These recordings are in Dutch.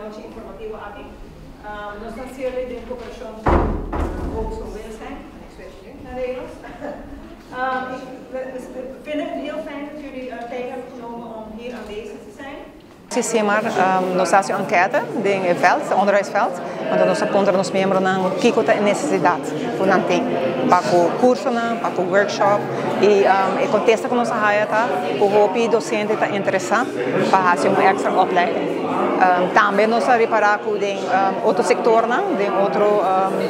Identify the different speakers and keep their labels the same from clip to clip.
Speaker 1: noche informativa aquí. Nos nació de cooperación Hogeschool Windesheim, en ik switch nu naar Nederlands. We vinden het heel fijn dat jullie tijd hebben genomen om hier aanwezig te zijn.
Speaker 2: Sistema nos hace enquete em veld, onderwijsveld, onde nós apontamos nos membros na que tem necessidade, o não tem, para o curso, para o workshop e contesta com nossa raia tá, o hopi docente está interessado para fazer uma extra opleiding. Também nós reparar que tem outro setor, tem outro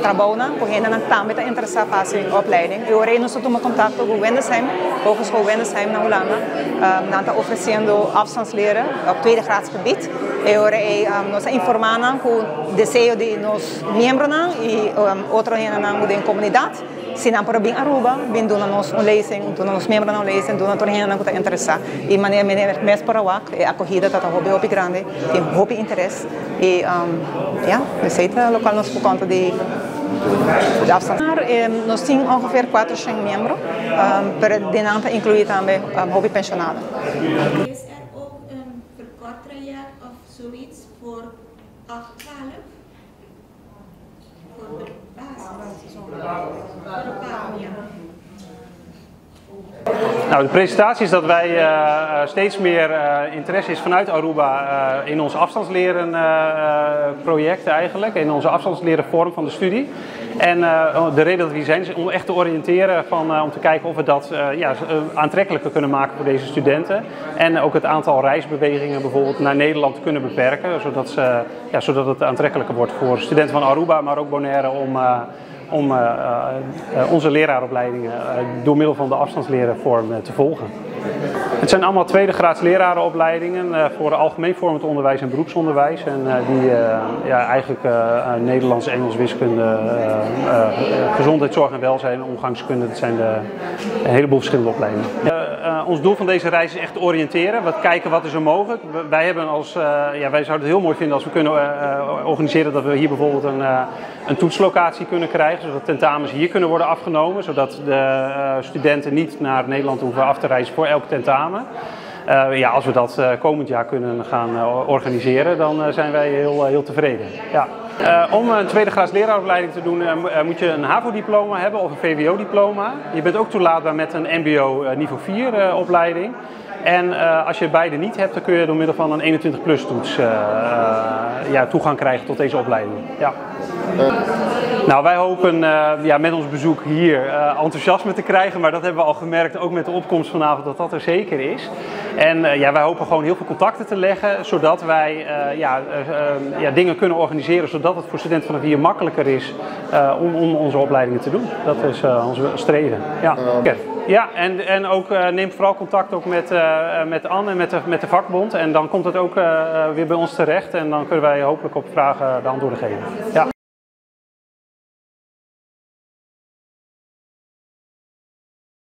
Speaker 2: trabalho, que ainda também está interessado para fazer opleiding. E agora nós tomamos contato com o Windesheim, Hogeschool Windesheim na Holanda, nós está oferecendo afstandsleren op tweede graads gebied. E agora nós informando com o desejo de nós membros e outros da comunidade. Se não para bem Aruba, bem dona nós lezing, dona nós membros não lezing, dona todo mundo que está interessado. E maneira mais para o a acolhida está hobby grande, tem hobby interesse e receita local nós por conta de afstand. Nós temos ongeveer 400 membros, para denanta incluir também hobby pensionado.
Speaker 3: Is er ook een verkortraject of zoiets voor 8-12? Voor de basis?
Speaker 4: Nou, de presentatie is dat wij steeds meer interesse is vanuit Aruba in ons afstandsleren project eigenlijk, in onze afstandsleren vorm van de studie. En de reden dat we hier zijn is om echt te oriënteren om te kijken of we dat aantrekkelijker kunnen maken voor deze studenten. En ook het aantal reisbewegingen bijvoorbeeld naar Nederland kunnen beperken, zodat het aantrekkelijker wordt voor studenten van Aruba, maar ook Bonaire om onze leraaropleidingen door middel van de afstandslerenvorm te volgen. Het zijn allemaal tweede graads lerarenopleidingen voor algemeen vormend onderwijs en beroepsonderwijs. En die eigenlijk Nederlands, Engels, wiskunde, gezondheidszorg en welzijn, omgangskunde, dat zijn een heleboel verschillende opleidingen. Ons doel van deze reis is echt te oriënteren, kijken wat is er mogelijk. Wij zouden het heel mooi vinden als we kunnen organiseren dat we hier bijvoorbeeld een toetslocatie kunnen krijgen, zodat tentamens hier kunnen worden afgenomen, zodat de studenten niet naar Nederland hoeven af te reizen voor elk tentamen. Als we dat komend jaar kunnen gaan organiseren, dan zijn wij heel tevreden. Ja. Om een tweede graads leraaropleiding te doen moet je een HAVO-diploma hebben of een VWO-diploma. Je bent ook toelaatbaar met een MBO niveau 4 opleiding. En als je beide niet hebt, dan kun je door middel van een 21+ toets toegang krijgen tot deze opleiding. Ja. Nou, wij hopen met ons bezoek hier enthousiasme te krijgen, maar dat hebben we al gemerkt, ook met de opkomst vanavond, dat er zeker is. En wij hopen gewoon heel veel contacten te leggen, zodat wij dingen kunnen organiseren, zodat het voor studenten vanaf hier makkelijker is om onze opleidingen te doen. Dat is onze streven. Ja. Ja, en ook neem vooral contact ook met Anne en met de vakbond. En dan komt het ook weer bij ons terecht en dan kunnen wij hopelijk op vragen de antwoorden geven. Ja.